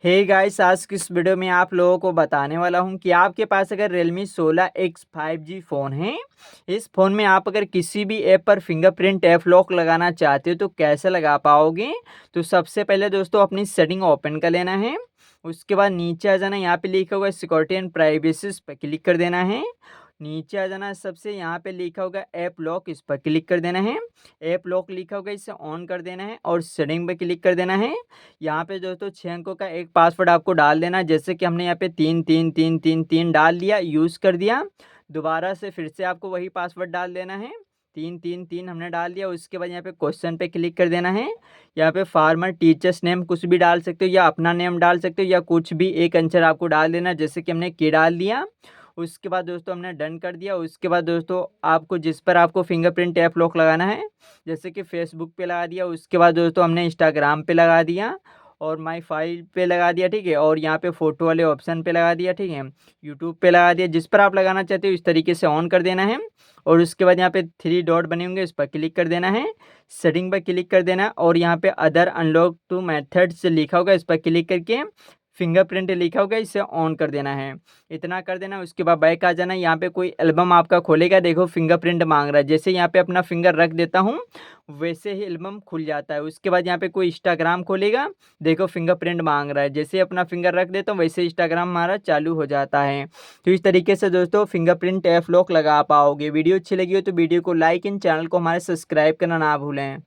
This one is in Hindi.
हे गाइस, आज की इस वीडियो में आप लोगों को बताने वाला हूं कि आपके पास अगर Realme 16X 5G फ़ोन है, इस फ़ोन में आप अगर किसी भी ऐप पर फिंगरप्रिंट ऐप लॉक लगाना चाहते हो तो कैसे लगा पाओगे। तो सबसे पहले दोस्तों अपनी सेटिंग ओपन कर लेना है। उसके बाद नीचे आ जाना, यहाँ पे लिखा होगा सिक्योरिटी एंड प्राइवेसी पर क्लिक कर देना है। नीचे आ जाना, सबसे यहाँ पे लिखा होगा ऐप लॉक, इस पर क्लिक कर देना है। ऐप लॉक लिखा होगा, इसे ऑन कर देना है और सेटिंग पे क्लिक कर देना है। यहाँ पे दोस्तों 6 अंकों का एक पासवर्ड आपको डाल देना है, जैसे कि हमने यहाँ पे 3 3 3 3 3 डाल लिया, यूज़ कर दिया। दोबारा से फिर से आपको वही पासवर्ड डाल देना है। 3 3 3 हमने डाल दिया। उसके बाद यहाँ पे क्वेश्चन पे क्लिक कर देना है। यहाँ पे फार्मर टीचर्स नेम कुछ भी डाल सकते हो या अपना नेम डाल सकते हो या कुछ भी एक आंसर आपको डाल देना, जैसे कि हमने के डाल दिया। उसके बाद दोस्तों हमने डन कर दिया। उसके बाद दोस्तों आपको जिस पर आपको फिंगरप्रिंट ऐप लॉक लगाना है, जैसे कि फेसबुक पे लगा दिया। उसके बाद दोस्तों हमने इंस्टाग्राम पे लगा दिया और माई फाइल पे लगा दिया, ठीक है। और यहाँ पे फ़ोटो वाले ऑप्शन पे लगा दिया, ठीक है। यूट्यूब पे लगा दिया। जिस पर आप लगाना चाहते हो इस तरीके से ऑन कर देना है। और उसके बाद यहाँ पे 3 डॉट बने होंगे, इस पर क्लिक कर देना है। सेटिंग पर क्लिक कर देना है और यहाँ पे अदर अनलॉक टू मेथड्स लिखा होगा, इस पर क्लिक करके फिंगरप्रिंट लिखा होगा, इसे ऑन कर देना है। इतना कर देना। उसके बाद बैक आ जाना। यहाँ पे कोई एल्बम आपका खोलेगा, देखो फिंगरप्रिंट मांग रहा है, जैसे यहाँ पे अपना फिंगर रख देता हूँ वैसे ही एल्बम खुल जाता है। उसके बाद यहाँ पे कोई इंस्टाग्राम खोलेगा, देखो फिंगरप्रिंट मांग रहा है, जैसे ही अपना फिंगर रख देता हूँ वैसे इंस्टाग्राम हमारा चालू हो जाता है। तो इस तरीके से दोस्तों फिंगरप्रिंट ऐप लॉक लगा पाओगे। वीडियो अच्छी लगी हो तो वीडियो को लाइक एंड चैनल को हमारे सब्सक्राइब करना ना भूलें।